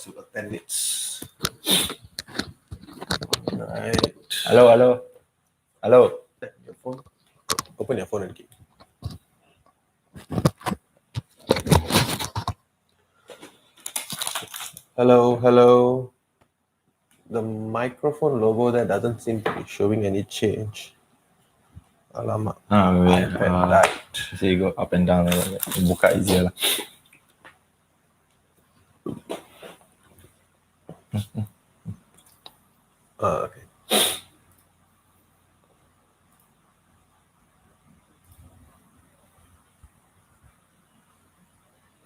talks about 10 minutes. Right. Hello. Your phone. Open your phone again. Hello. The microphone logo there doesn't seem to be showing any change. Alamak. Maybe so you go up and down. Buka easier lah. Okay.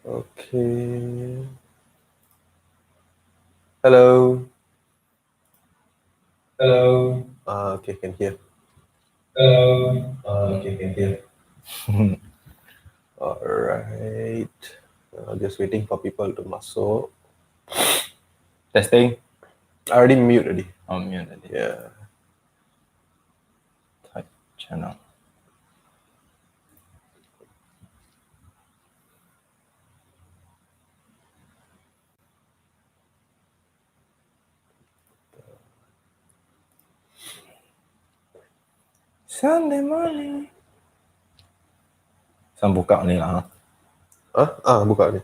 Okay. Hello. Okay, can hear. Alright. Just waiting for people to masuk. Testing. I already mute already. Mute already. Yeah. Type channel. Sunday morning. Sam buka ni lah. Buka ni.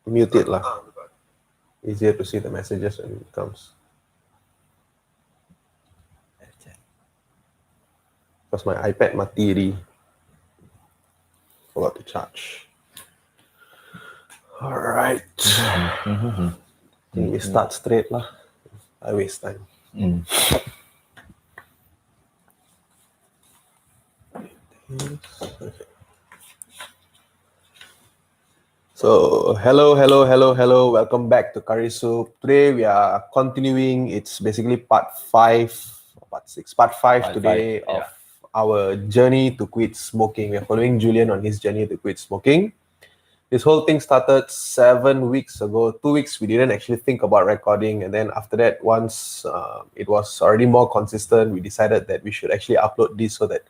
Mute it lah. Easier to see the messages when it comes. Because my iPad mati already. Forgot to charge. Alright. We start straight lah. I waste time. Okay. So hello. Welcome back to Curry Soup. Today we are continuing. It's basically part 5 today of our journey to quit smoking. We're following Julian on his journey to quit smoking. This whole thing started 7 weeks ago. 2 weeks we didn't actually think about recording, and then after that, once it was already more consistent, we decided that we should actually upload this so that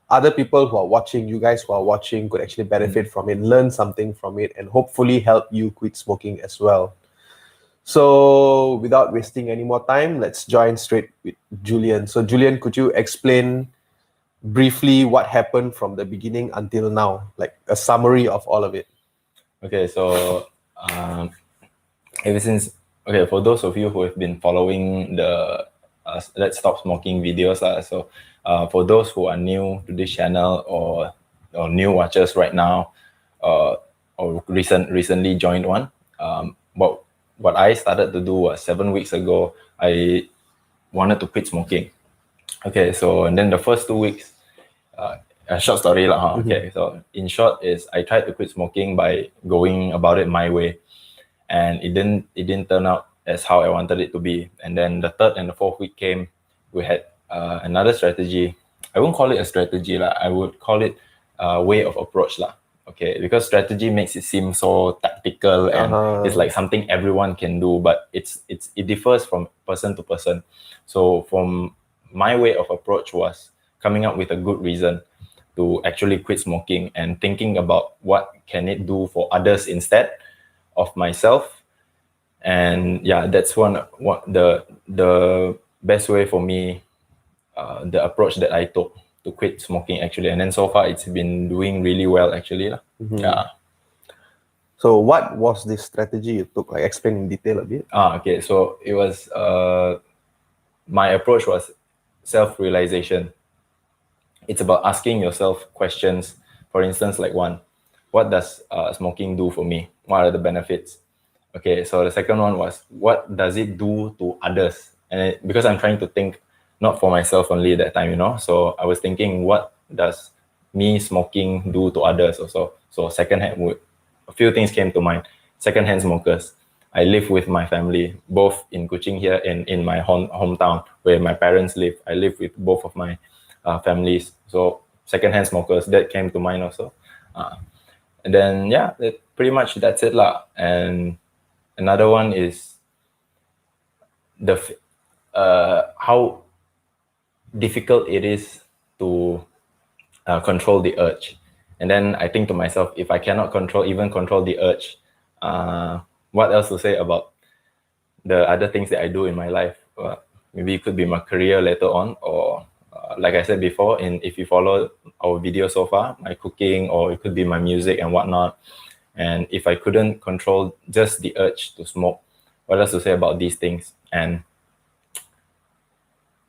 other people who are watching, you guys who are watching, could actually benefit from it, learn something from it, and hopefully help you quit smoking as well. So without wasting any more time, let's join straight with Julian. So Julian, could you explain briefly what happened from the beginning until now, like a summary of all of it? Okay, so for those of you who have been following the Let's Stop Smoking videos, so for those who are new to this channel or new watchers right now, or recently joined one, what I started to do was 7 weeks ago. I wanted to quit smoking. Okay, so and then the first 2 weeks, a short story lah. Okay, so in short is I tried to quit smoking by going about it my way, and it didn't turn out as how I wanted it to be. And then the third and the fourth week came, we had another strategy. I won't call it a strategy lah. I would call it a way of approach lah. Okay, because strategy makes it seem so tactical and it's like something everyone can do, but it differs from person to person. So from my way of approach was coming up with a good reason to actually quit smoking and thinking about what can it do for others instead of myself. And yeah, that's the best way for me, the approach that I took to quit smoking actually. And then so far it's been doing really well actually. Yeah. So what was the strategy you took? Like explain in detail a bit. Okay, so it was my approach was self-realization. It's about asking yourself questions. For instance, like one, what does smoking do for me? What are the benefits? Okay, so the second one was, what does it do to others? And because I'm trying to think not for myself only at that time, so I was thinking, what does me smoking do to others also? So secondhand, a few things came to mind. Secondhand smokers. I live with my family, both in Kuching here and in my hometown where my parents live. I live with both of my families. So secondhand smokers, that came to mind also. And then, yeah, pretty much that's it lah. And another one is how difficult it is to control the urge. And then I think to myself, if I cannot control the urge, What else to say about the other things that I do in my life? Maybe it could be my career later on, or like I said before, if you follow our video so far, my cooking, or it could be my music and whatnot. And if I couldn't control just the urge to smoke, what else to say about these things? And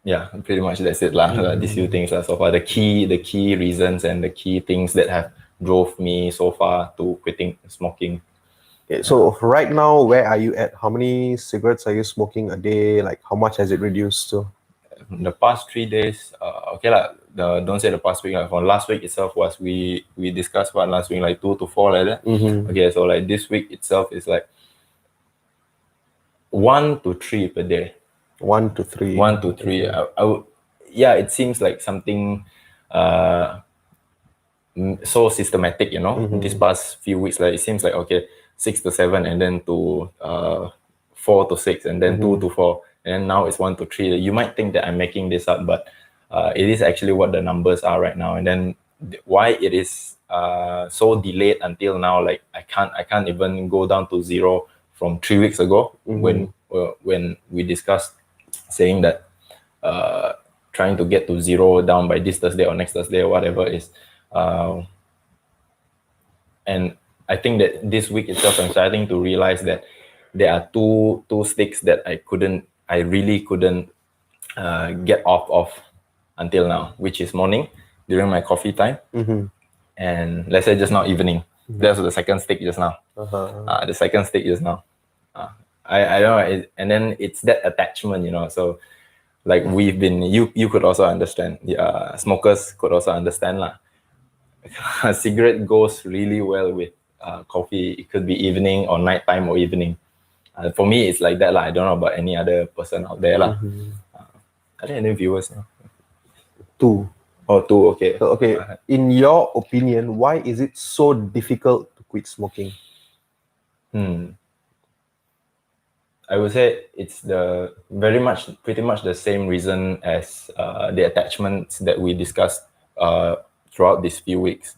yeah, pretty much that's it lah. These few things lah so far. The key reasons and the key things that have drove me so far to quitting smoking. Okay, so right now, where are you at? How many cigarettes are you smoking a day? Like, how much has it reduced to? The past 3 days, okay lah. Don't say the past week. Like, for last week itself was we discussed what last week, like 2 to 4 like that. Okay, so like this week itself is like 1 to 3 per day. 1 to 3. 1 to 3. I would, yeah, it seems like something so systematic, you know. These past few weeks, like it seems like okay, 6 to 7, and then to 4 to 6, and then 2 to 4, and now it's 1 to 3. You might think that I'm making this up, but it is actually what the numbers are right now. And then why it is so delayed until now, like I can't even go down to 0 from 3 weeks ago when we discussed saying that trying to get to 0 down by this Thursday or next Thursday or whatever is. And I think that this week itself, I'm starting to realize that there are two sticks that I really couldn't get off of until now, which is morning during my coffee time, and let's say just now evening. That's the second stick just now. The second stick just now. I don't know, and then it's that attachment, you know. So like we've been, you could also understand. Smokers could also understand lah. A cigarette goes really well with coffee. It could be evening or nighttime or evening. For me, it's like that lah. I don't know about any other person out there lah. Are there any viewers now? 2. Oh, 2. Okay. So, okay. In your opinion, why is it so difficult to quit smoking? I would say it's pretty much the same reason as the attachments that we discussed throughout these few weeks.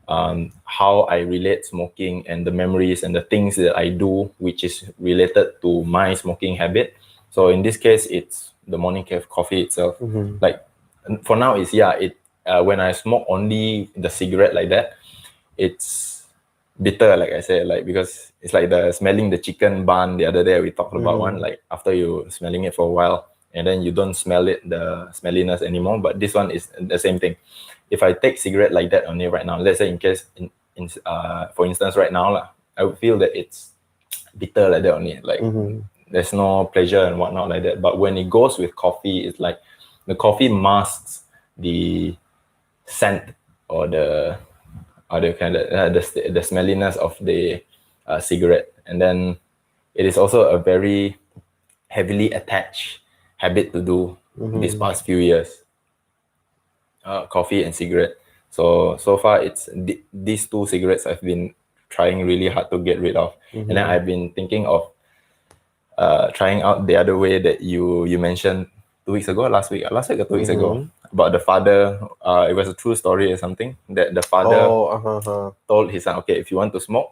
How I relate smoking and the memories and the things that I do, which is related to my smoking habit. So in this case, it's the morning coffee itself. Like for now, when I smoke only the cigarette like that, it's bitter, like I said, like because it's like smelling the chicken bun the other day we talked about one, like after you smelling it for a while and then you don't smell it, the smelliness anymore. But this one is the same thing. If I take cigarette like that only right now, let's say in case for instance right now I would feel that it's bitter like that only, like there's no pleasure and whatnot like that. But when it goes with coffee, it's like the coffee masks the scent or the kind of the smelliness of the cigarette, and then it is also a very heavily attached habit to do these past few years. Coffee and cigarette. So far it's these 2 cigarettes I've been trying really hard to get rid of, and then I've been thinking of trying out the other way that you mentioned last week or 2 weeks ago, about the father. It was a true story or something that the father told his son, okay, if you want to smoke,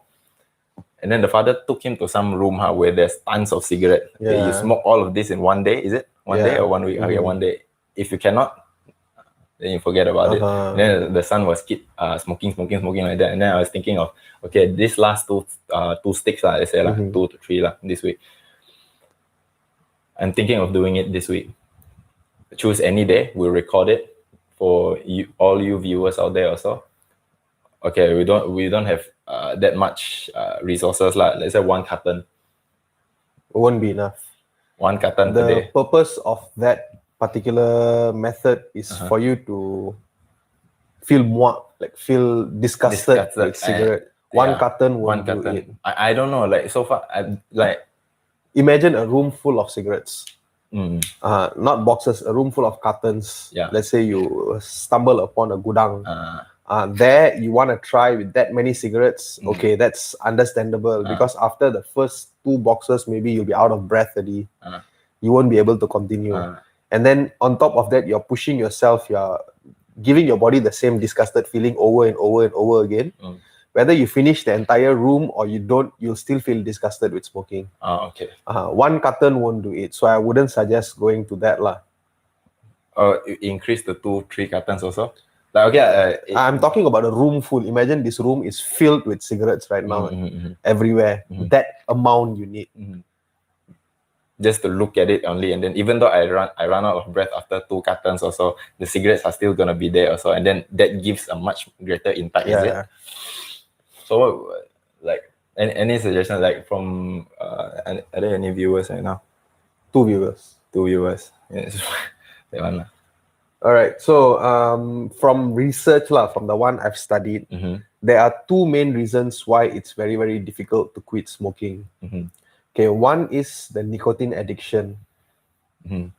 and then the father took him to some room where there's tons of cigarette. Okay, you smoke all of this in one day, is it? One day or 1 week? Okay, 1 day. If you cannot, then you forget about it. And then the son was smoking like that. And then I was thinking of, okay, this last two sticks, let's say 2 to 3 this week. I'm thinking of doing it this week. Choose any day, we'll record it for all you viewers out there also. Okay, we don't have that much resources let's say 1 carton. It won't be enough. 1 carton per day. The purpose of that particular method is for you to feel disgusted with cigarette. One carton won't do it. I don't know, like so far imagine a room full of cigarettes. Not boxes, a room full of cartons. Let's say you stumble upon a gudang. There you want to try with that many cigarettes. Okay, that's understandable, because after the first 2 boxes, maybe you'll be out of breath already. You won't be able to continue. And then on top of that, you're pushing yourself, you're giving your body the same disgusted feeling over and over and over again. whether you finish the entire room or you don't, you'll still feel disgusted with smoking. Okay. One carton won't do it, so I wouldn't suggest going to that lah. Increase the 2-3 cartons also. Like I'm talking about a room full. Imagine this room is filled with cigarettes right now, everywhere. That amount you need. Just to look at it only, and then even though I run out of breath after 2 cartons or so, the cigarettes are still gonna be there also, and then that gives a much greater impact. Is it? So, like, any suggestions, like, from are there any viewers right now? 2 viewers. 2 viewers. Yes. That one. All right. So from research from the one I've studied, there are 2 main reasons why it's very, very difficult to quit smoking. Okay, one is the nicotine addiction.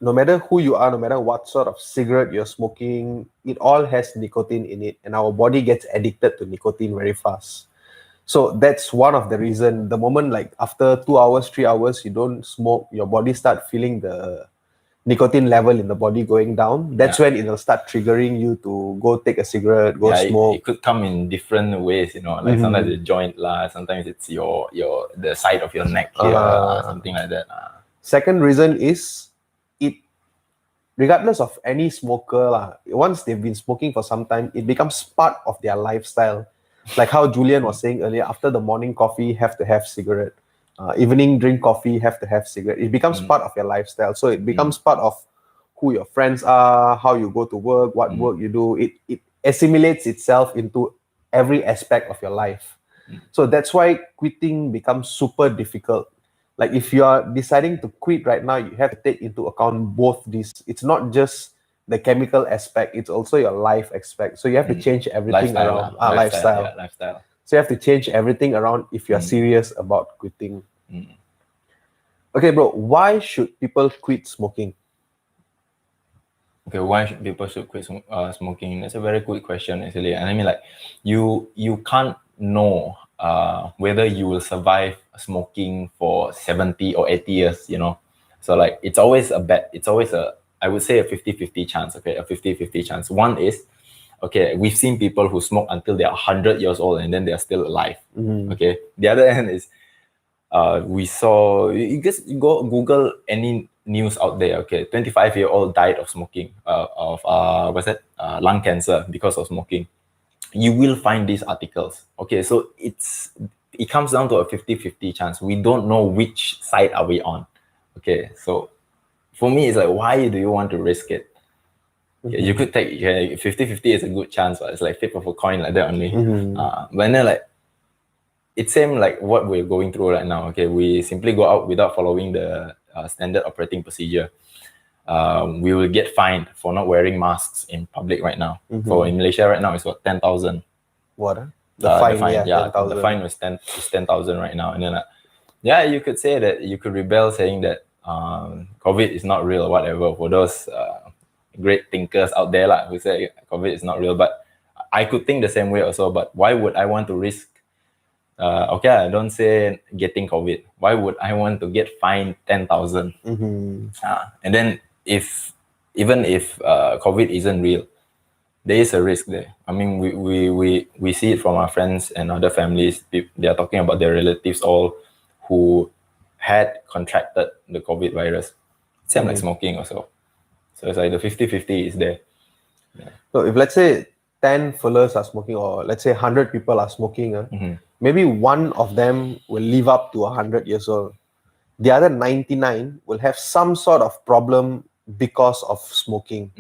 No matter who you are, no matter what sort of cigarette you're smoking, it all has nicotine in it, and our body gets addicted to nicotine very fast. So that's one of the reason. The moment, like, after 2 hours, 3 hours, you don't smoke, your body start feeling the nicotine level in the body going down. That's when it'll start triggering you to go take a cigarette, go smoke. It could come in different ways, like sometimes it's joint sometimes it's the side of your neck here, something like that. Second reason is, it, regardless of any smoker once they've been smoking for some time, it becomes part of their lifestyle. Like how Julian was saying earlier, after the morning coffee, have to have cigarette. Evening drink coffee, have to have cigarette. It becomes part of your lifestyle. So it becomes part of who your friends are, how you go to work, what work you do. It assimilates itself into every aspect of your life. So that's why quitting becomes super difficult. Like, if you are deciding to quit right now, you have to take into account both these. It's not just the chemical aspect, it's also your life aspect. So you have to change everything around lifestyle. So you have to change everything around if you're serious about quitting. Okay, bro, why should people quit smoking? Okay, why should people quit smoking? That's a very good question, actually. And I mean, like, you can't know whether you will survive smoking for 70 or 80 years, So, like, it's always a bet. It's always I would say a 50-50 chance, okay? A 50-50 chance. One is, okay, we've seen people who smoke until they're 100 years old and then they're still alive, okay? The other end is, we saw, you just go Google any news out there, okay? 25-year-old died of smoking, lung cancer because of smoking. You will find these articles, okay? So it comes down to a 50-50 chance. We don't know which side are we on, okay? So for me, it's like, why do you want to risk it? You could take 50-50 is a good chance, but it's like flip of a coin like that only. But then, like, it's same like what we're going through right now. Okay, we simply go out without following the standard operating procedure. We will get fined for not wearing masks in public right now. So in Malaysia right now, it's what, 10,000. What? The fine, yeah, 10,000. The fine was 10,000 right now. And then, you could say that you could rebel saying that COVID is not real or whatever, for those great thinkers out there who say COVID is not real. But I could think the same way also. But why would I want to risk? I don't say getting COVID. Why would I want to get fined 10,000? And then even if COVID isn't real, there is a risk there. I mean, we see it from our friends and other families. They are talking about their relatives all who had contracted the COVID virus. Same like smoking also. So it's like the 50-50 is there. Yeah. So if, let's say, 10 fellas are smoking, or let's say 100 people are smoking, maybe one of them will live up to 100 years old. The other 99 will have some sort of problem because of smoking.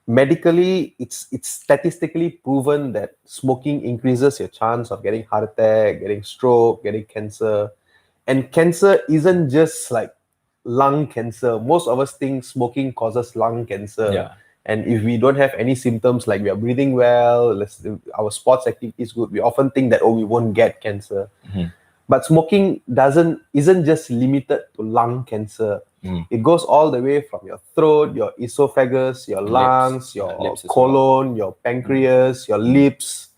Medically, it's statistically proven that smoking increases your chance of getting heart attack, getting stroke, getting cancer. And cancer isn't just like lung cancer. Most of us think smoking causes lung cancer. Yeah. And if we don't have any symptoms, like we are breathing well, our sports activity is good, we often think that, we won't get cancer. But smoking isn't just limited to lung cancer. It goes all the way from your throat, your esophagus, your lungs, your colon, your pancreas, your lips.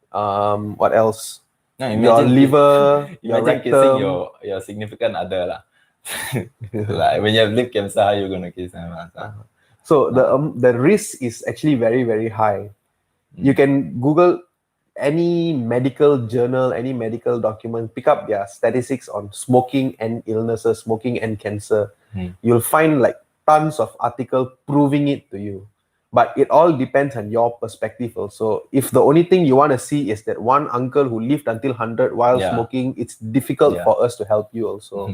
What else? Your liver, your rectum. Kissing your significant other. Like when you have lip cancer, you're gonna kiss them. So the risk is actually very, very high. You can Google any medical journal, any medical document, pick up their statistics on smoking and illnesses, smoking and cancer. You'll find like tons of article proving it to you. But it all depends on your perspective also. If the only thing you want to see is that one uncle who lived until 100 while Yeah. smoking, it's difficult Yeah. for us to help you also.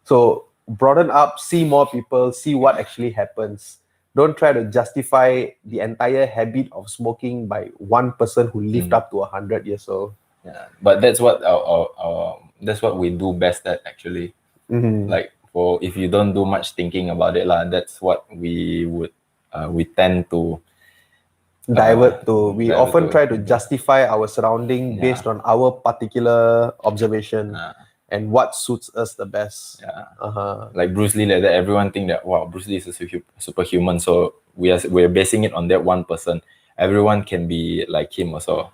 So broaden up, see more people, see what actually happens. Don't try to justify the entire habit of smoking by one person who lived up to 100 years old. Yeah, but that's what that's what we do best at actually. Like for if you don't do much thinking about it lah, that's what we would we tend to Divert to, we divert often to. try to justify our surrounding based on our particular observation and what suits us the best. Like Bruce Lee, like that. Everyone think that wow, Bruce Lee is a superhuman, so we're basing it on that one person. Everyone can be like him also.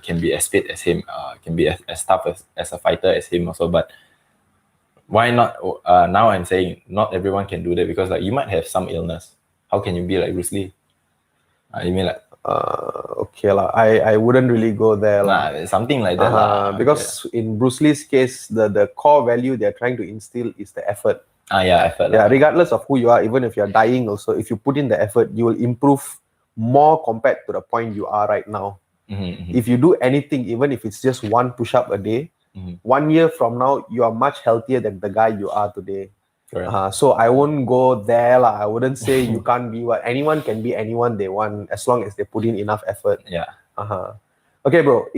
Can be as fit as him. Can be as tough as a fighter as him also. But why not? Now I'm saying not everyone can do that because like you might have some illness. How can you be like Bruce Lee? You mean like okay lah. I wouldn't really go there lah. something like that lah. Because in Bruce Lee's case, the core value they're trying to instill is the effort. Effort. Yeah, regardless of who you are, even if you're dying also, if you put in the effort, you will improve more compared to the point you are right now. If you do anything, even if it's just one push-up a day, 1 year from now, you are much healthier than the guy you are today. So I won't go there lah. I wouldn't say you can't be what anyone can be anyone they want as long as they put in enough effort. Okay, bro.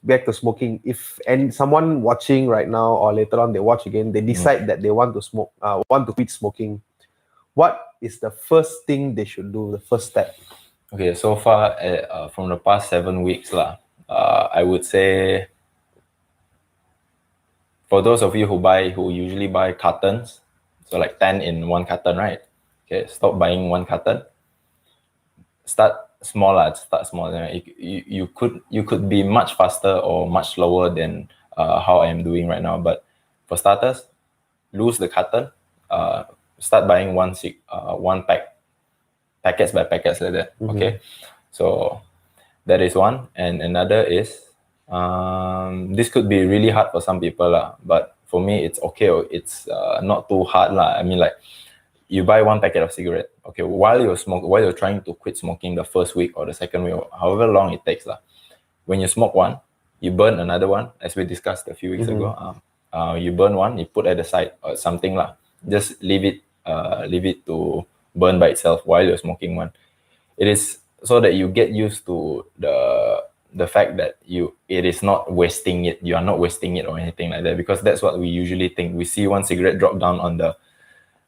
Back to smoking. If someone watching right now or later on they watch again, they decide that they want to smoke, want to quit smoking, what is the first thing they should do? The first step. Okay, so far from the past 7 weeks lah, I would say for those of you who usually buy cartons, so like 10 in one carton, right? Okay, stop buying one carton. Start small lah. Start small. You could be much faster or much slower than how I am doing right now. But for starters, lose the carton. Start buying one pack, packets by packets like that. Okay, so that is one, and another is this could be really hard for some people lah, but for me it's okay. It's not too hard lah. I mean, like you buy one packet of cigarette. Okay, while you're trying to quit smoking the first week or the second week, or however long it takes lah. When you smoke one, you burn another one, as we discussed a few weeks ago. You burn one, you put at the side or something lah. Just leave it to burn by itself while you're smoking one. It is so that you get used to the fact that it is not wasting it. You are not wasting it or anything like that, because that's what we usually think. We see one cigarette drop down on the.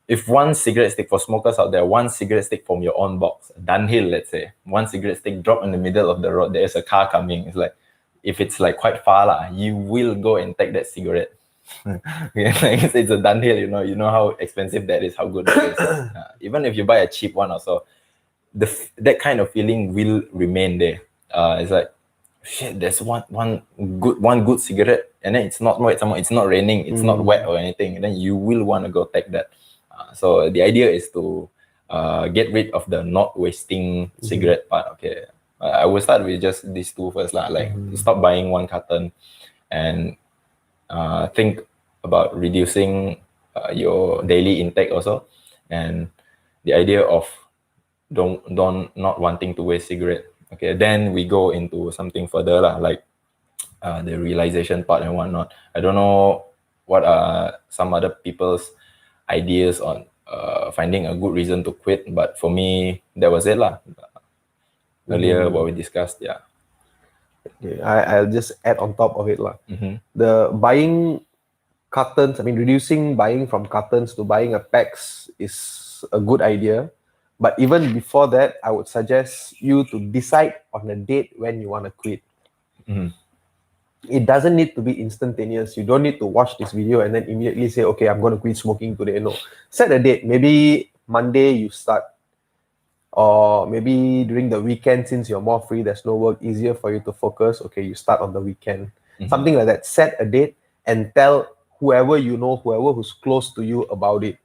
If one cigarette stick, for smokers out there, one cigarette stick from your own box, Dunhill, let's say, one cigarette stick drop in the middle of the road, there's a car coming. It's like, if it's like quite far lah, you will go and take that cigarette. It's a Dunhill, you know how expensive that is, how good that is. Even if you buy a cheap one also, that kind of feeling will remain there. It's like, shit, there's one good cigarette, and then it's not raining, it's not wet or anything, and then you will want to go take that. So the idea is to get rid of the not wasting cigarette part. Okay, I will start with just these two first lah. Like stop buying one carton, and think about reducing your daily intake also, and the idea of not wanting to waste cigarette. Okay, then we go into something further lah, like the realization part and whatnot. I don't know what are some other people's ideas on finding a good reason to quit, but for me that was it lah. Earlier what we discussed, yeah. Okay, I'll just add on top of it lah. The buying cartons, reducing buying from cartons to buying a packs is a good idea. But even before that, I would suggest you to decide on a date when you want to quit. It doesn't need to be instantaneous. You don't need to watch this video and then immediately say, okay, I'm going to quit smoking today. No, set a date. Maybe Monday you start, or maybe during the weekend, since you're more free, there's no work, easier for you to focus. Okay, you start on the weekend. Something like that. Set a date and tell whoever you know, whoever who's close to you about it.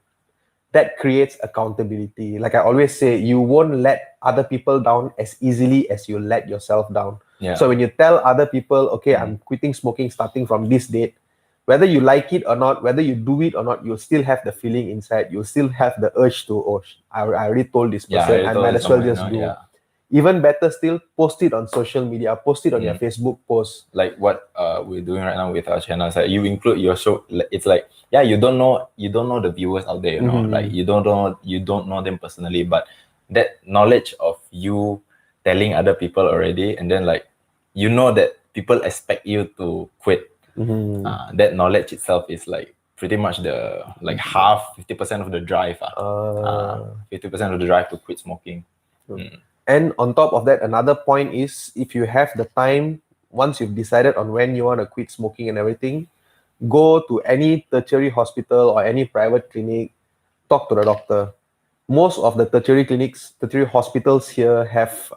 That creates accountability. Like I always say, you won't let other people down as easily as you let yourself down. Yeah. So when you tell other people, okay, I'm quitting smoking starting from this date, whether you like it or not, whether you do it or not, you'll still have the feeling inside. You'll still have the urge to, I already told this Yeah, person, I I told might as well someone, just do. yeah. Even better still, post it on social media, post it on your Facebook post. Like what we're doing right now with our channels, like you include your show. It's like, yeah, you don't know the viewers out there, like you don't know them personally, but that knowledge of you telling other people already, and then like that people expect you to quit. That knowledge itself is like pretty much the like half 50% of the drive. 50% of the drive to quit smoking. And on top of that, another point is if you have the time, once you've decided on when you want to quit smoking and everything, go to any tertiary hospital or any private clinic, talk to the doctor. Most of the tertiary hospitals here have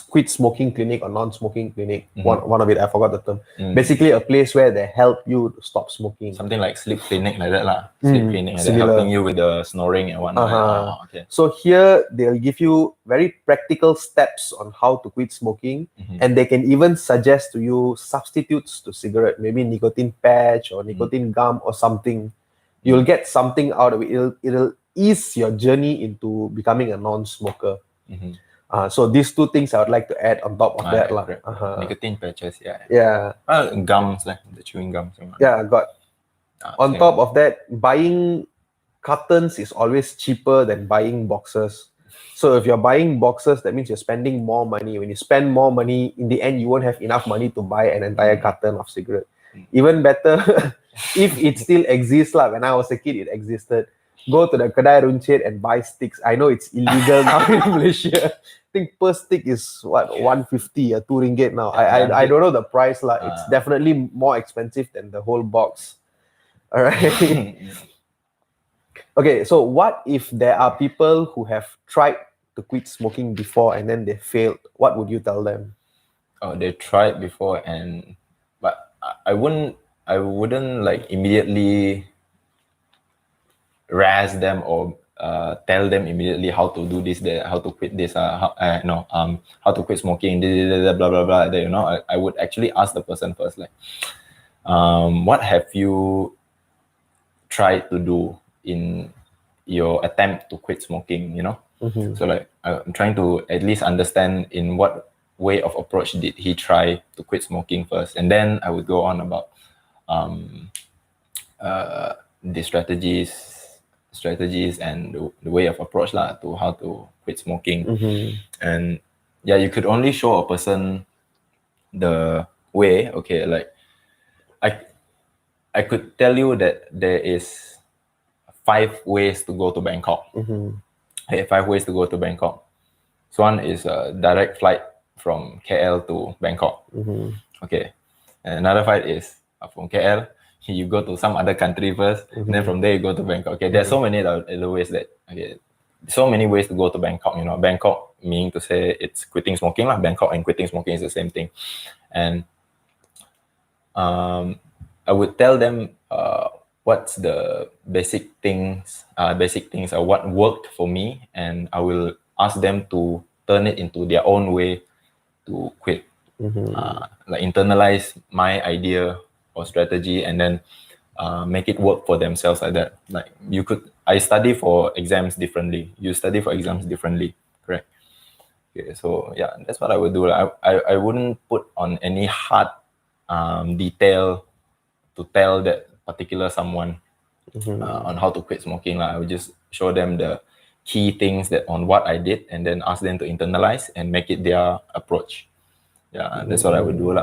quit smoking clinic or non-smoking clinic. One of it, I forgot the term. Basically, a place where they help you to stop smoking. Something like sleep clinic like that lah. Sleep clinic like that, similar. helping you with the snoring and whatnot. Okay. So here they'll give you very practical steps on how to quit smoking, and they can even suggest to you substitutes to cigarette, maybe nicotine patch or nicotine gum or something. You'll get something out of it. It'll ease your journey into becoming a non-smoker. So these two things I would like to add on top of that. Nicotine patches, yeah. Yeah. Gums, like the chewing gums. Yeah, got. On same. top of that, buying cartons is always cheaper than buying boxes. So if you're buying boxes, that means you're spending more money. When you spend more money, in the end, you won't have enough money to buy an entire carton of cigarette. Even better, if it still exists, like when I was a kid, it existed. Go to the Kedai Runcit and buy sticks. I know it's illegal now in Malaysia. I think per stick is what, 150 or 2 ringgit now. I don't know the price. It's definitely more expensive than the whole box. All right. Okay, so what if there are people who have tried to quit smoking before and then they failed? What would you tell them? Oh, they tried before but I wouldn't like immediately razz them or tell them immediately how to do this, how to quit this, how to quit smoking, blah blah blah. I would actually ask the person first, like, what have you tried to do in your attempt to quit smoking? So like I'm trying to at least understand in what way of approach did he try to quit smoking first, and then I would go on about the strategies and the way of approach to how to quit smoking. And yeah, you could only show a person the way. Okay, like I could tell you that there is 5 ways to go to Bangkok. Okay, 5 ways to go to Bangkok. So one is a direct flight from KL to Bangkok. Okay, and another flight is from KL. You go to some other country first, and then from there you go to Bangkok. Okay, there's so many other ways so many ways to go to Bangkok. Bangkok meaning to say it's quitting smoking. Bangkok and quitting smoking is the same thing. And I would tell them what's the basic things or what worked for me, and I will ask them to turn it into their own way to quit. Like internalize my idea or strategy and then make it work for themselves like that. Like I study for exams differently. You study for exams differently, correct? Okay, so yeah, that's what I would do. I wouldn't put on any hard detail to tell that particular someone on how to quit smoking. I would just show them the key things that on what I did, and then ask them to internalize and make it their approach. Yeah, that's what I would do.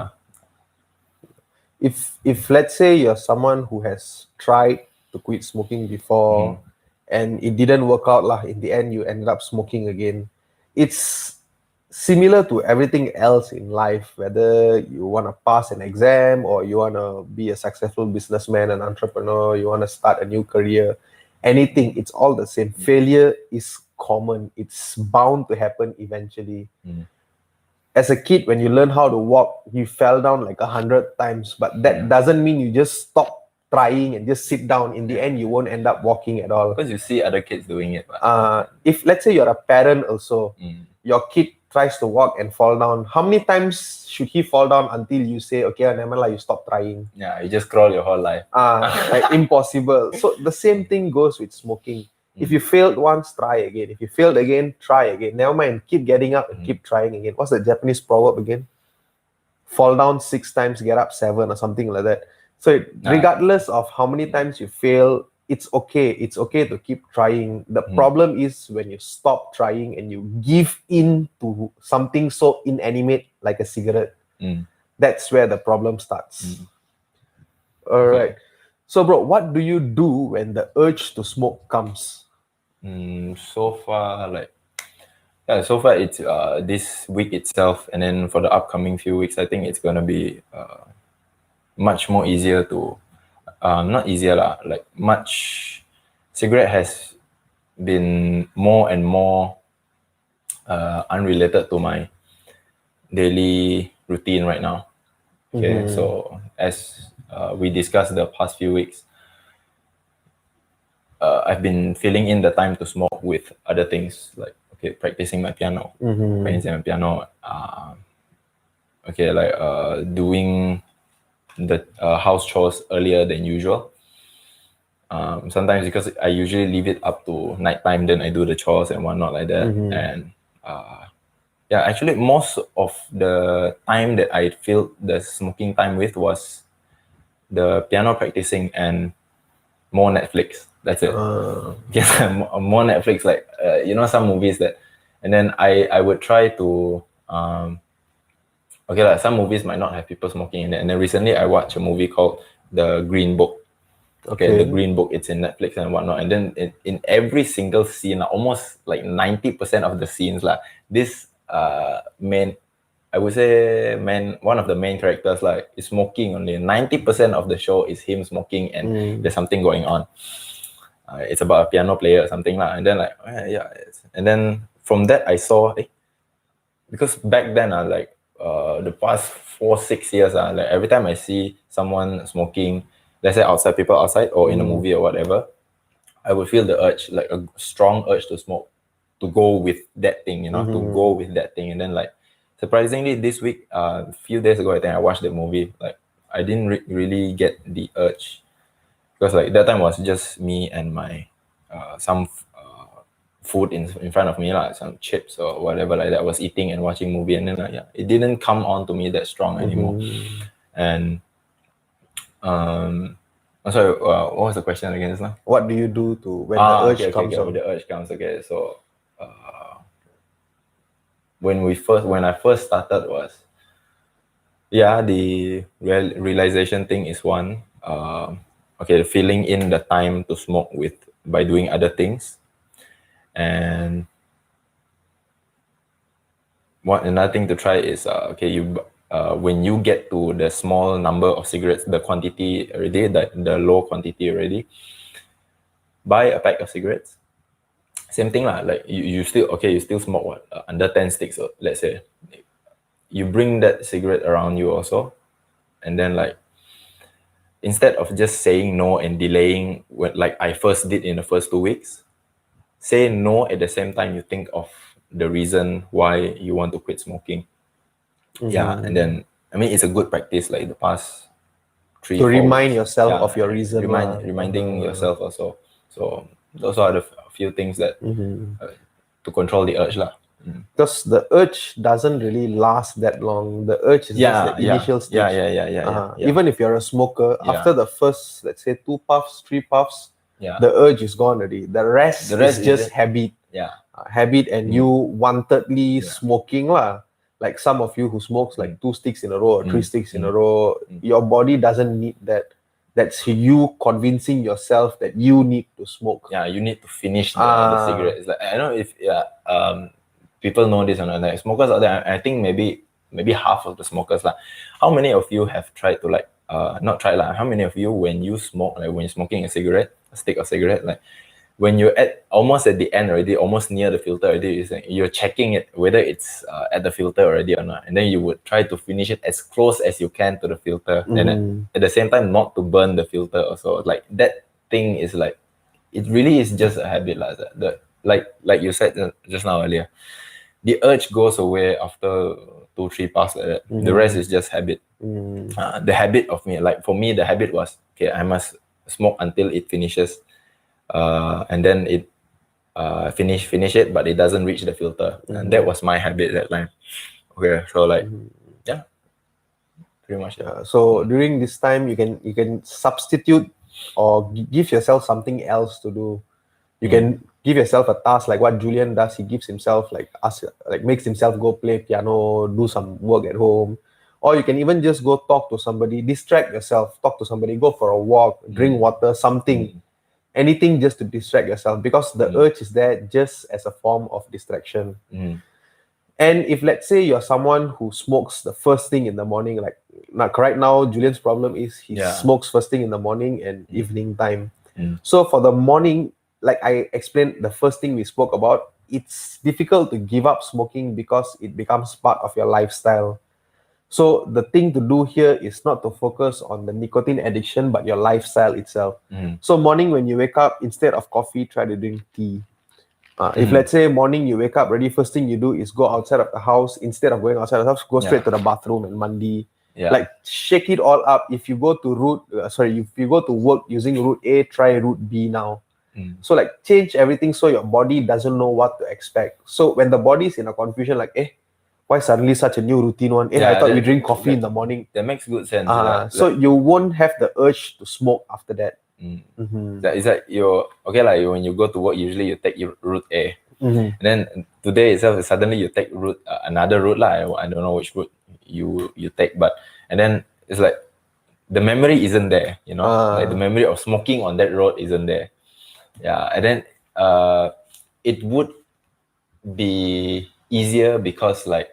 If let's say you're someone who has tried to quit smoking before and it didn't work out, in the end you ended up smoking again, it's similar to everything else in life, whether you want to pass an exam or you want to be a successful businessman, an entrepreneur, you want to start a new career, anything, it's all the same. Failure is common. It's bound to happen eventually. As a kid, when you learn how to walk, you fell down like 100 times, but that doesn't mean you just stop trying and just sit down. In the end, you won't end up walking at all. Because you see other kids doing it. If let's say you're a parent also, your kid tries to walk and fall down, how many times should he fall down until you say, okay, never mind, you stop trying? Yeah, you just crawl your whole life. Like impossible. So the same thing goes with smoking. If you failed once, try again. If you failed again, try again. Never mind, keep getting up and keep trying again. What's the Japanese proverb again? Fall down 6 times, get up 7 or something like that. So regardless of how many times you fail, it's okay. It's okay to keep trying. The problem is when you stop trying and you give in to something so inanimate like a cigarette. That's where the problem starts. All right. So, bro, what do you do when the urge to smoke comes? So far, it's this week itself, and then for the upcoming few weeks, I think it's gonna be much more easier to, not easier lah. Like much, cigarette has been more and more unrelated to my daily routine right now. Okay, so as we discussed the past few weeks, I've been filling in the time to smoke with other things, like practicing my piano, doing the house chores earlier than usual. Sometimes because I usually leave it up to nighttime, then I do the chores and whatnot like that. And actually most of the time that I filled the smoking time with was the piano practicing and more Netflix. That's it. Yes, more Netflix, like some movies that, and then I would try to some movies might not have people smoking in it, and then recently I watched a movie called The Green Book. Okay, The Green Book, it's in Netflix and whatnot, and then in every single scene, almost like 90% of the scenes, this one of the main characters is smoking only. 90% of the show is him smoking, and there's something going on. It's about a piano player or something and then and then from that I saw because back then the past 4-6 years like every time I see someone smoking, let's say people outside or in a movie or whatever, I would feel the urge, like a strong urge to smoke, to go with that thing, to go with that thing. And then surprisingly this week, a few days ago, I think I watched the movie, I didn't really get the urge, because that time was just me and my some food in front of me, some chips or whatever like that. I was eating and watching movie, and then it didn't come on to me that strong anymore. And sorry, what was the question again just now? What do you do to when the urge comes on? When the urge comes, okay. So when I first started was the realization thing is one. Filling in the time to smoke by doing other things. And another thing to try is when you get to the small number of cigarettes, the quantity already, the low quantity already, buy a pack of cigarettes. Same thing you still smoke under 10 sticks, let's say. You bring that cigarette around you also, and then instead of just saying no and delaying, like I first did in the first 2 weeks, say no at the same time you think of the reason why you want to quit smoking. And then it's a good practice, like the past 3 to remind yourself of your reason. Reminding yourself also. So those are the few things that to control the urge because the urge doesn't really last that long. The urge is just the initial stage. Even if you're a smoker, after the first, let's say 2 puffs, 3 puffs, the urge is gone already. The rest is just habit. Habit, and you wantedly smoking like some of you who smokes 2 sticks in a row or 3 sticks in a row. Your body doesn't need that. That's you convincing yourself that you need to smoke. You need to finish the cigarette. It's I don't know if people know this or not. Like smokers out there, I think maybe half of the smokers how many of you have tried to not try how many of you, when you smoke, when you're smoking a stick of cigarette, when you're almost at the end already, almost near the filter already, you're checking it whether it's at the filter already or not, and then you would try to finish it as close as you can to the filter, and at the same time not to burn the filter also. That thing is it really is just a habit like you said just now earlier. the urge goes away after 2-3 puffs like that. The rest is just habit. The habit of me, like for me, the habit was, okay, I must smoke until it finishes, and then it finish it, but it doesn't reach the filter, and that was my habit that time. Okay, so like, yeah, pretty much. So during this time, you can substitute or give yourself something else to do. You can give yourself a task like what Julian does. He gives himself makes himself go play piano, do some work at home, or you can even just go talk to somebody, distract yourself, talk to somebody, go for a walk, drink water, something, anything just to distract yourself, because the urge is there just as a form of distraction. And if let's say you're someone who smokes the first thing in the morning, like right now, Julian's problem is he smokes first thing in the morning and evening time. So for the morning, like I explained, the first thing we spoke about, it's difficult to give up smoking because it becomes part of your lifestyle. So the thing to do here is not to focus on the nicotine addiction, but your lifestyle itself. So morning when you wake up, instead of coffee, try to drink tea. If let's say morning you wake up ready, first thing you do is go outside of the house. Instead of going outside of the house, go straight to the bathroom and mandi. Like shake it all up. If you go to if you go to work using route A, try route B now. So like change everything so your body doesn't know what to expect. So when the body is in a confusion, like why suddenly such a new routine one? I thought we drink coffee in the morning. That makes good sense. So you won't have the urge to smoke after that. That is that you're okay, like when you go to work, usually you take route A, and then today itself suddenly you take route another route lah. I don't know which route you take, but and then it's like the memory isn't there, you know, like the memory of smoking on that road isn't there. And then it would be easier because like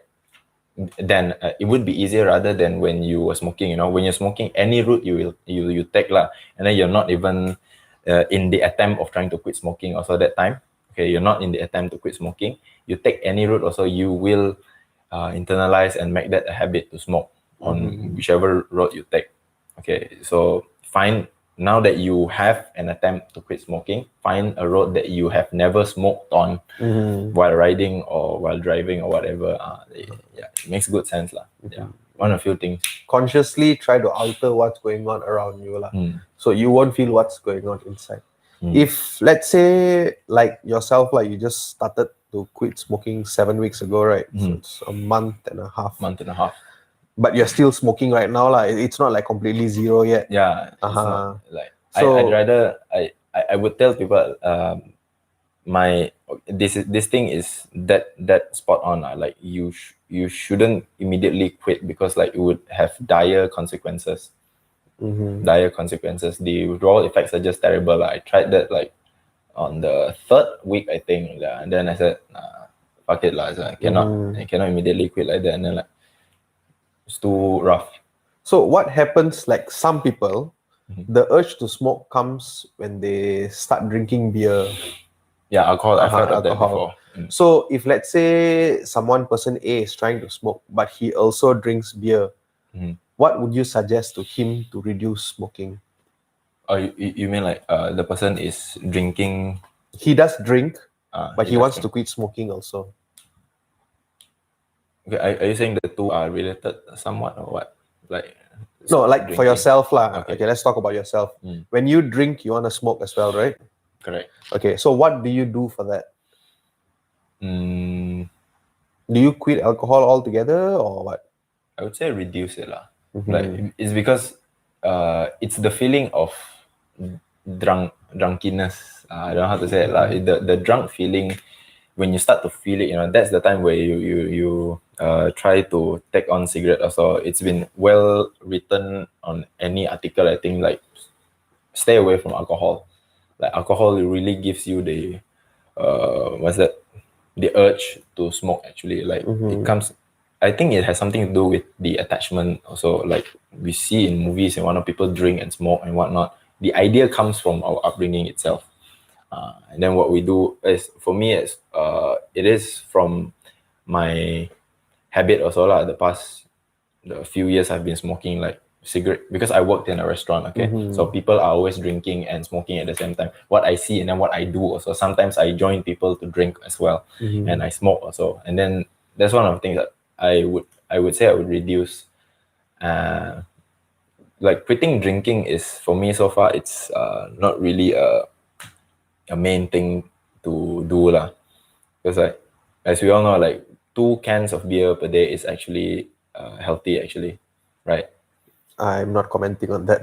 then it would be easier rather than when you were smoking. You know, when you're smoking, any route you take lah, and then you're not even in the attempt of trying to quit smoking. Also that time, okay, you're not in the attempt to quit smoking. You take any route, also you will internalize and make that a habit to smoke on whichever road you take. Okay, so now that you have an attempt to quit smoking, find a road that you have never smoked on while riding or while driving or whatever. It makes good sense lah. One of a few things. Consciously try to alter what's going on around you lah. So you won't feel what's going on inside. If let's say like yourself, like you just started to quit smoking 7 weeks ago, right? So it's a month and a half. But you're still smoking right now, like it's not like completely zero yet. It's not, like so, I'd rather I would tell people this thing is that spot on. Like you shouldn't immediately quit because like it would have dire consequences. Dire consequences. The withdrawal effects are just terrible. I tried that like on the 3rd week, I think, and then I said, fuck it lah. So I cannot immediately quit like that, and then like it's too rough. So what happens, like some people, the urge to smoke comes when they start drinking beer. Alcohol. I've heard of that before. So if let's say person A is trying to smoke, but he also drinks beer, what would you suggest to him to reduce smoking? Oh, you mean like the person is drinking? He does drink, but he wants to quit smoking also. Okay, are you saying the two are related somewhat or what? Like no, like drinking. For yourself lah. Okay, let's talk about yourself. When you drink, you want to smoke as well, right? Correct. Okay, so what do you do for that? Do you quit alcohol altogether or what? I would say reduce it lah. Like it's because it's the feeling of drunkiness. I don't know how to say it. Like the drunk feeling. When you start to feel it, you know, that's the time where you try to take on cigarette. Also, it's been well written on any article, I think, like stay away from alcohol. Like alcohol really gives you the the urge to smoke. Actually, like it comes. I think it has something to do with the attachment. Also, like we see in movies and whatnot, people drink and smoke and whatnot. The idea comes from our upbringing itself. And then what we do is, for me, it is from my habit also lah. The few years I've been smoking, like cigarette, because I worked in a restaurant, okay? So people are always drinking and smoking at the same time. What I see and then what I do also. Sometimes I join people to drink as well, and I smoke also. And then that's one of the things that I would say I would reduce. Like quitting drinking is, for me so far, it's not really a main thing to do lah. Because like, as we all know, like 2 cans of beer per day is actually healthy actually, right? I'm not commenting on that.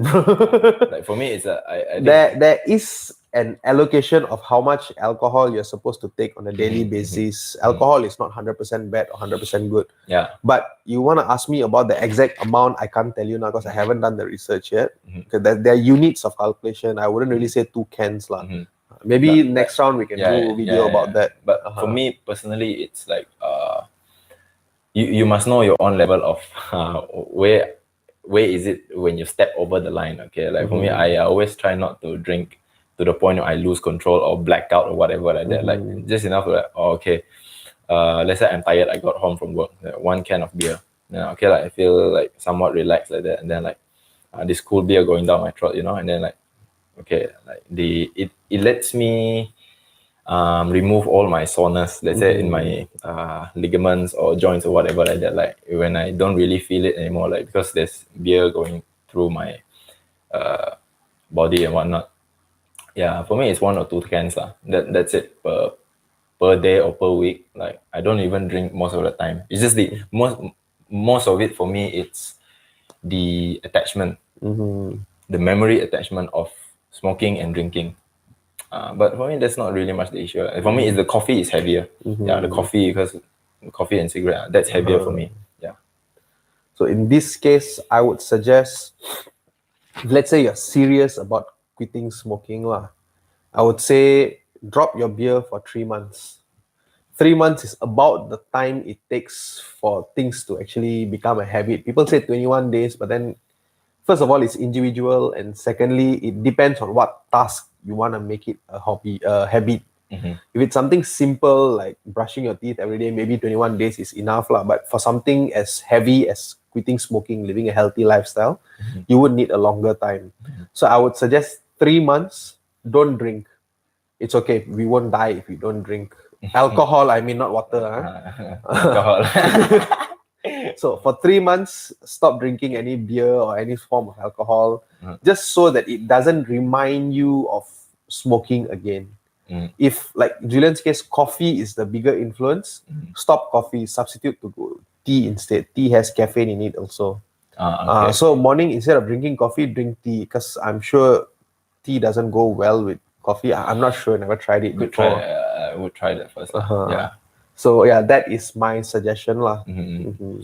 Like for me, it's I think There is an allocation of how much alcohol you're supposed to take on a daily basis. Alcohol is not 100% bad or 100% good. yeah. But you want to ask me about the exact amount, I can't tell you now because I haven't done the research yet. Because there are units of calculation. I wouldn't really say 2 cans. Maybe next round we can do a video about that. But for me personally, it's like you must know your own level of where is it when you step over the line. Okay, like for me, I always try not to drink to the point where I lose control or black out or whatever like that. Like just enough to like, okay, let's say I'm tired, I got home from work, 1 can of beer, okay, like I feel like somewhat relaxed like that, and then like this cool beer going down my throat, and then like, okay, like it lets me remove all my soreness, let's say in my ligaments or joints or whatever like that, like when I don't really feel it anymore, like because there's beer going through my body and whatnot. Yeah, for me it's 1 or 2 cans lah. That's it per day or per week. Like I don't even drink most of the time. It's just the most of it for me, it's the attachment, the memory attachment of smoking and drinking. But for me, that's not really much the issue. For me, the coffee is heavier. Yeah, the coffee, because coffee and cigarette, that's heavier for me. Yeah. So in this case, I would suggest, let's say you're serious about quitting smoking lah, I would say drop your beer for 3 months. 3 months is about the time it takes for things to actually become a habit. People say 21 days, but then first of all, it's individual, and secondly, it depends on what task you want to make it a hobby, a habit. If it's something simple like brushing your teeth every day, maybe 21 days is enough lah. But for something as heavy as quitting smoking, living a healthy lifestyle, you would need a longer time. So I would suggest 3 months. Don't drink. It's okay. We won't die if we don't drink alcohol. I mean, not water. Alcohol. So for 3 months, stop drinking any beer or any form of alcohol, just so that it doesn't remind you of smoking again. If, like Julian's case, coffee is the bigger influence, stop coffee, substitute to tea instead. Tea has caffeine in it also. Okay. So morning, instead of drinking coffee, drink tea, because I'm sure tea doesn't go well with coffee. I'm not sure, never tried it before. I would try that first. Yeah. So yeah, that is my suggestion lah.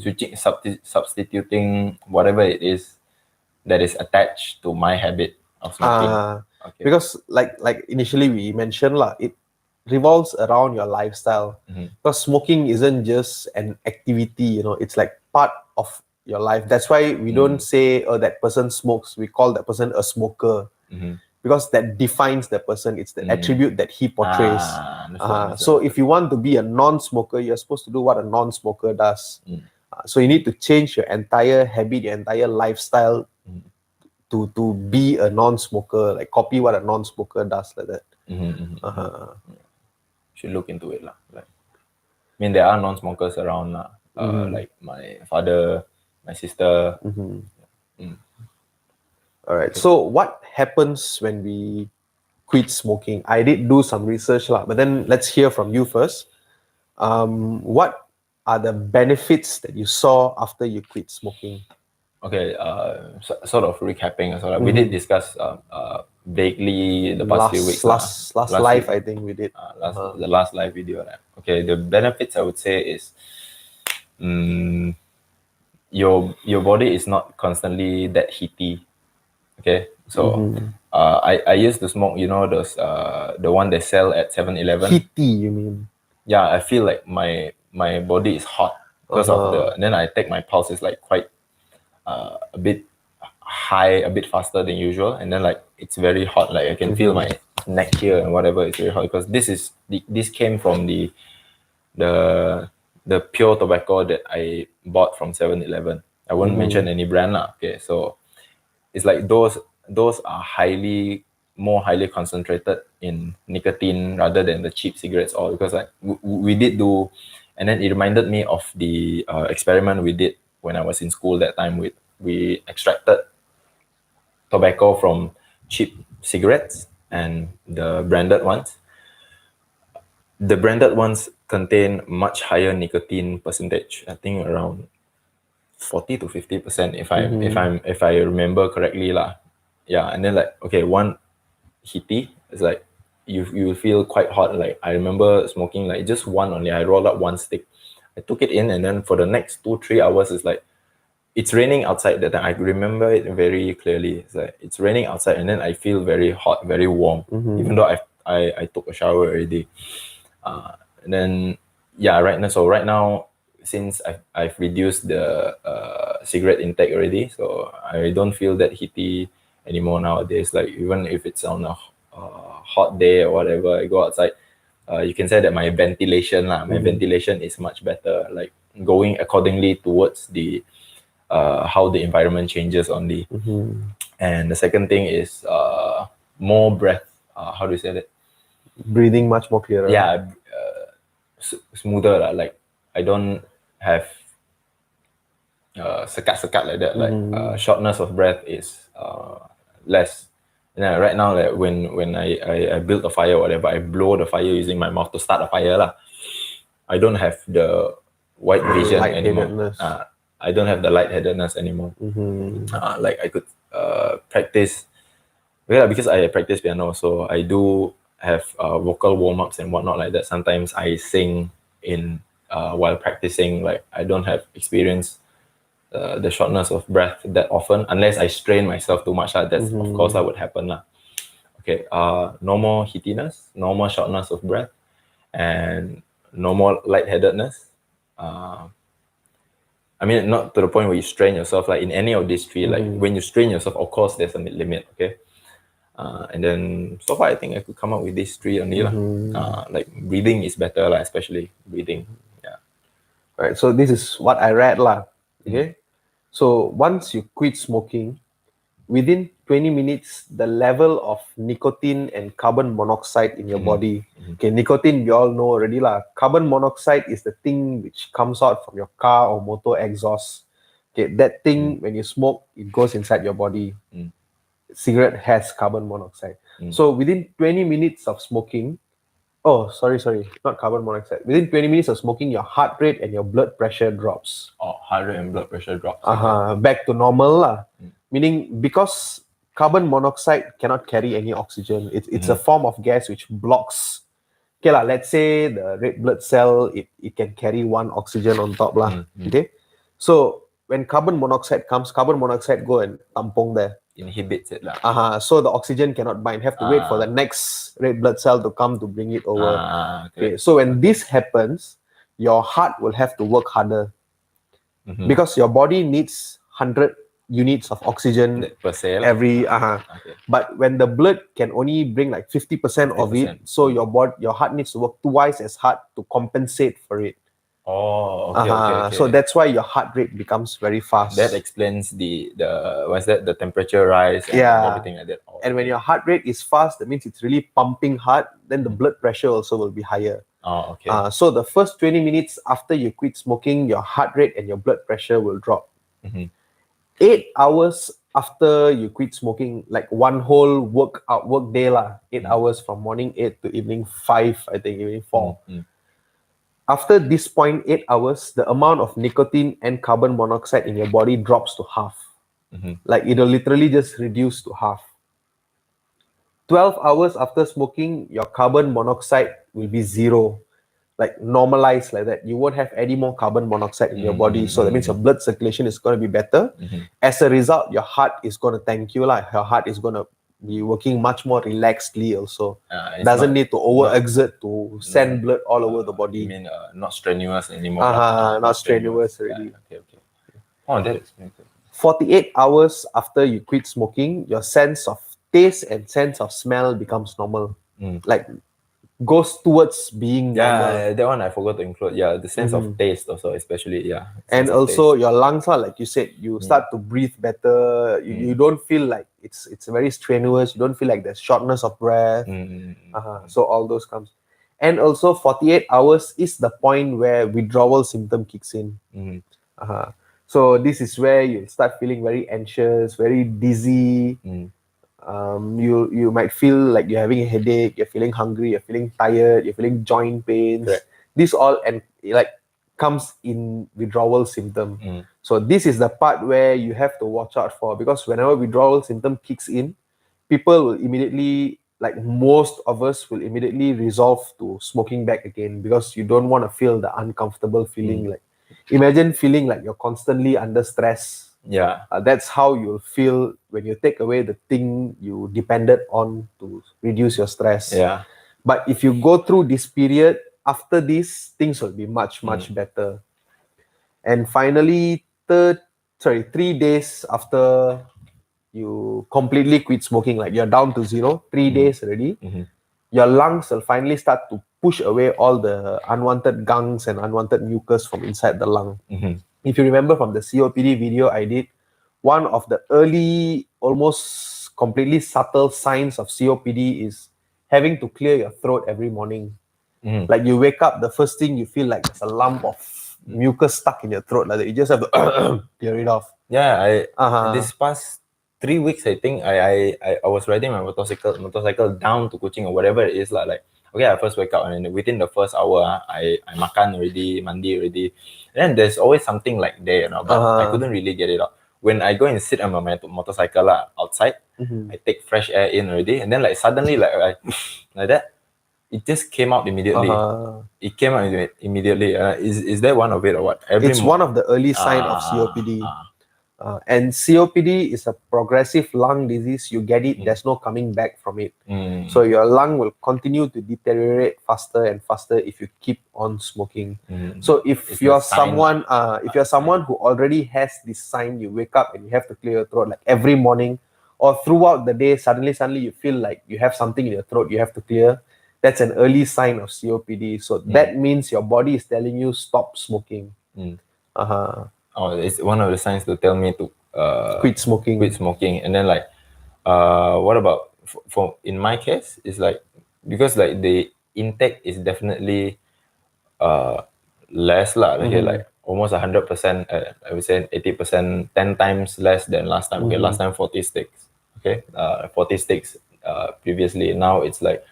Switching, substituting whatever it is that is attached to my habit of smoking. Okay. Because like initially we mentioned lah, it revolves around your lifestyle. Because smoking isn't just an activity, it's like part of your life. That's why we don't say, oh, that person smokes. We call that person a smoker. Because that defines the person. It's the attribute that he portrays. So if you want to be a non-smoker, you're supposed to do what a non-smoker does. So you need to change your entire habit, your entire lifestyle to be a non-smoker, like copy what a non-smoker does, like that. Should look into it lah. Like, I mean, there are non-smokers around lah. Like my father, my sister. All right. So what happens when we quit smoking? I did do some research lah, but then let's hear from you first. What are the benefits that you saw after you quit smoking? Okay, sort of recapping. We did discuss vaguely the past few weeks. Last live, I think we did. The last live video. Okay, the benefits I would say is, your body is not constantly that heaty. Okay, so I used to smoke, those the one they sell at 7-Eleven. Heaty, you mean? Yeah, I feel like my body is hot because of then I take my pulse is like quite a bit high, a bit faster than usual, and then like it's very hot. Like I can feel my neck here and whatever. It's very hot because this came from the pure tobacco that I bought from 7-Eleven. I won't mention any brand lah. Okay, so it's like those are more highly concentrated in nicotine rather than the cheap cigarettes. All because like we did do, and then it reminded me of the experiment we did when I was in school that time. We extracted tobacco from cheap cigarettes and the branded ones. The branded ones contain much higher nicotine percentage. I think around 40 to 50% if I remember correctly lah. Yeah, and then like okay, one heaty is like you feel quite hot. Like I remember smoking like just one only. I rolled up one stick. I took it in, and then for the next 2 3 hours, it's like it's raining outside that time. I remember it very clearly. It's like it's raining outside, and then I feel very hot, very warm, even though I took a shower already. And then yeah, right now since I've reduced the cigarette intake already, so I don't feel that heaty anymore nowadays. Like even if it's on a hot day or whatever, I go outside. You can say that my ventilation is much better. Like going accordingly towards the how the environment changes only. And the second thing is more breath. How do you say that? Breathing much more clearer. Yeah, smoother lah. Like I don't have sekat like that. Like shortness of breath is less. Yeah, right now, like when I build a fire or whatever, I blow the fire using my mouth to start a fire lah. I don't have the white vision anymore. Lightheadedness. I don't have the lightheadedness anymore. Like I could practice. Yeah, because I practice piano, so I do have vocal warm-ups and whatnot like that. Sometimes I sing in while practicing. Like I don't have experience the shortness of breath that often, unless I strain myself too much. That's of course that would happen lah. Okay, no more heatiness, no more shortness of breath, and no more lightheadedness. I mean, not to the point where you strain yourself. Like in any of these three, like when you strain yourself, of course there's a limit. Okay. And then so far I think I could come up with these three only lah. Like breathing is better lah, especially breathing. Yeah. Right. So this is what I read lah. Okay. So once you quit smoking, within 20 minutes, the level of nicotine and carbon monoxide in your body. Okay, nicotine we all know already lah. Carbon monoxide is the thing which comes out from your car or motor exhaust. Okay, that thing when you smoke, it goes inside your body. Cigarette has carbon monoxide. So within 20 minutes of smoking, sorry, not carbon monoxide. Within 20 minutes of smoking, your heart rate and your blood pressure drops. Heart rate and blood pressure drops. Back to normal lah. Meaning because carbon monoxide cannot carry any oxygen. It's a form of gas which blocks. Okay lah, let's say the red blood cell, it can carry one oxygen on top lah. Okay. So when carbon monoxide comes, carbon monoxide go and tampong there. Inhibits it lah. So the oxygen cannot bind. Have to wait for the next red blood cell to come to bring it over. Okay. So when this happens, your heart will have to work harder because your body needs 100 units of oxygen per se every. But when the blood can only bring like 50% of it, so your heart needs to work twice as hard to compensate for it. Okay. So that's why your heart rate becomes very fast. That explains the what's that, the temperature rise and everything like that. And when your heart rate is fast, that means it's really pumping hard, then the blood pressure also will be higher. So the first 20 minutes after you quit smoking, your heart rate and your blood pressure will drop. 8 hours after you quit smoking, like one whole work day lah, 8 hours from morning 8 to evening 5, I think evening 4. After this point, 8 hours, the amount of nicotine and carbon monoxide in your body drops to half. Like it'll literally just reduce to half. 12 hours after smoking, your carbon monoxide will be zero, like normalized like that. You won't have any more carbon monoxide in your body. So that means your blood circulation is going to be better. As a result, your heart is going to thank you. Like your heart is going to be working much more relaxedly also. Doesn't need to overexert to send blood all over the body. You mean not strenuous anymore? Not strenuous already. Okay. Oh, that explains it. 48 hours after you quit smoking, your sense of taste and sense of smell becomes normal. Like goes towards being normal. Yeah, that one I forgot to include. Yeah, the sense of taste also, especially. Yeah, And sense of also taste. your lungs are, like you said, you start to breathe better. You don't feel like it's very strenuous. You don't feel like there's shortness of breath. So all those comes. And also 48 hours is the point where withdrawal symptom kicks in. So this is where you start feeling very anxious, very dizzy. You might feel like you're having a headache, you're feeling hungry, you're feeling tired, you're feeling joint pains. Correct. This all and like comes in withdrawal symptom. So this is the part where you have to watch out for, because whenever withdrawal symptom kicks in, people will immediately, like most of us will immediately resolve to smoking back again, because you don't want to feel the uncomfortable feeling. Like imagine feeling like you're constantly under stress. Yeah. That's how you'll feel when you take away the thing you depended on to reduce your stress. Yeah. But if you go through this period, after this, things will be much better. And finally, 3 days after you completely quit smoking, like you're down to zero, 3 days already, your lungs will finally start to push away all the unwanted gungs and unwanted mucus from inside the lung. If you remember from the COPD video I did, one of the early, almost completely subtle signs of COPD is having to clear your throat every morning. Like you wake up, the first thing you feel like there's a lump of mucus stuck in your throat, like that. You just have to clear it off. Yeah, this past 3 weeks, I think I was riding my motorcycle down to Kuching or whatever it is lah. Like, okay, I first wake up and then within the first hour, I makan already, mandi already. And then there's always something like there, but I couldn't really get it out. When I go and sit on my motorcycle outside, I take fresh air in already, and then like suddenly like like that, it just came out immediately. It came out immediately. Is that one of it or what? It's one of the early signs of COPD. And COPD is a progressive lung disease. You get it, there's no coming back from it. So your lung will continue to deteriorate faster and faster if you keep on smoking. So if you're someone who already has this sign, you wake up and you have to clear your throat like every morning, or throughout the day, suddenly you feel like you have something in your throat you have to clear. That's an early sign of COPD. So that means your body is telling you stop smoking. It's one of the signs to tell me to Quit smoking. And then like what about for in my case, it's like, because like the intake is definitely less lah, like almost 100%, I would say 80%, 10 times less than last time. Okay, last time 40 sticks. Okay, 40 sticks previously. Now it's like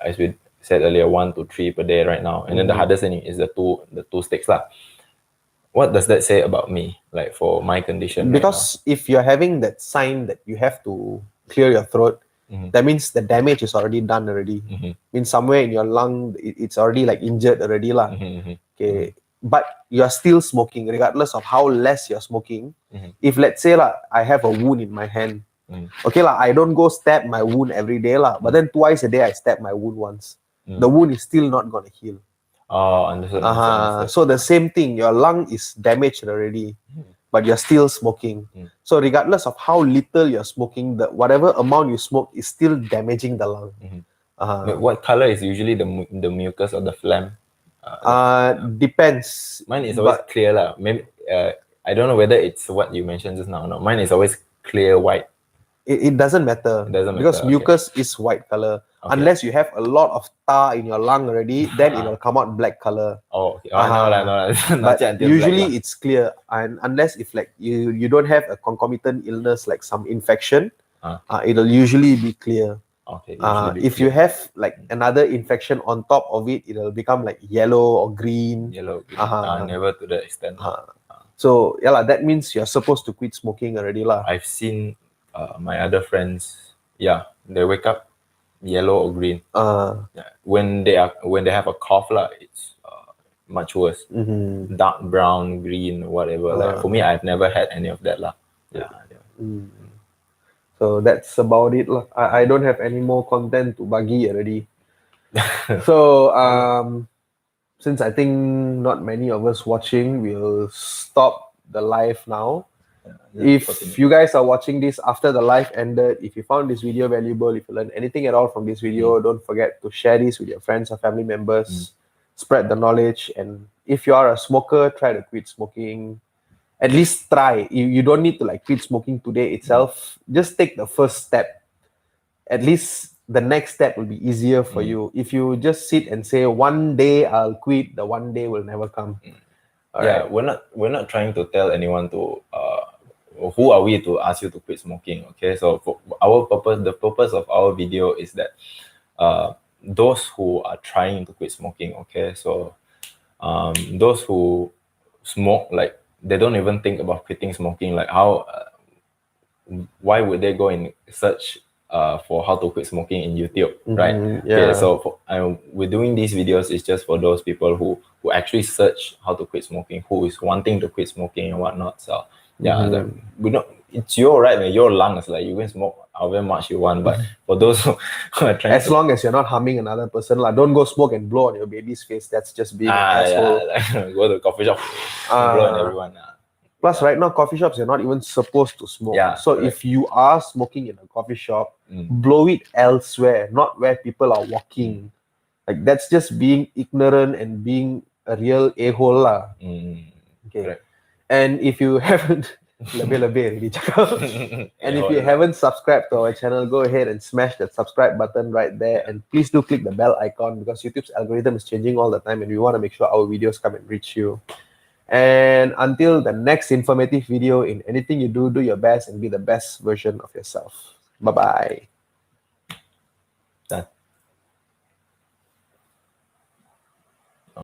as we said earlier, 1 to 3 per day right now. And then the hardest thing is the two sticks lah. What does that say about me, like for my condition? Because if you're having that sign that you have to clear your throat, that means the damage is already done already. Means somewhere in your lung, it's already like injured already lah. Okay, but you're still smoking, regardless of how less you're smoking. If let's say lah, I have a wound in my hand. Okay lah, I don't go stab my wound every day lah, but then twice a day I stab my wound once. The wound is still not gonna heal. Understood. So the same thing, your lung is damaged already, but you're still smoking. So regardless of how little you're smoking, whatever amount you smoke is still damaging the lung. But what color is usually the mucus or the phlegm? Depends. Mine is always clear lah. Maybe I don't know whether it's what you mentioned just now or not. Mine is always clear white. It doesn't matter. Because mucus is white color. Unless you have a lot of tar in your lung already, then it will come out black color. Okay. No. But usually it's clear, and unless if like you don't have a concomitant illness like some infection, it'll usually be clear. Okay. If you have like another infection on top of it, it'll become like yellow or green. Never to the extent. So yeah, that means you're supposed to quit smoking already lah. I've seen my other friends, they wake up yellow or green. When they have a cough lah, it's much worse. Dark brown, green, whatever. Like for me, I've never had any of that lah. So that's about it lah. I don't have any more content to bagi already. So since I think not many of us watching, we'll stop the live now. If you guys are watching this after the live ended, if you found this video valuable, if you learned anything at all from this video, don't forget to share this with your friends or family members. Spread the knowledge. And if you are a smoker, try to quit smoking. At least try. You don't need to like quit smoking today itself. Just take the first step. At least the next step will be easier for you. If you just sit and say one day I'll quit, the one day will never come. All Yeah, right. we're not trying to tell anyone to who are we to ask you to quit smoking. Okay, so for our purpose, the purpose of our video is that those who are trying to quit smoking, okay, so those who smoke, like they don't even think about quitting smoking, like how why would they go and search for how to quit smoking in YouTube, right? Okay, Yeah. so we're doing these videos is just for those people who actually search how to quit smoking, who is wanting to quit smoking and whatnot. So yeah, we don't. It's your right, man. Your lungs, like you can smoke however much you want, but for those who are trying As long as you're not harming another person, like, don't go smoke and blow on your baby's face. That's just being an asshole. like, go to the coffee shop, blow on everyone. Plus, right now, coffee shops, you're not even supposed to smoke. Yeah, so correct. if you are smoking in a coffee shop, blow it elsewhere, not where people are walking. Like, that's just being ignorant and being a real a-hole lah. Okay. Correct. And if you haven't lebih-lebih really cakap. And if you haven't subscribed to our channel, go ahead and smash that subscribe button right there. And please do click the bell icon because YouTube's algorithm is changing all the time and we want to make sure our videos come and reach you. And until the next informative video, in anything you do, do your best and be the best version of yourself. Bye-bye.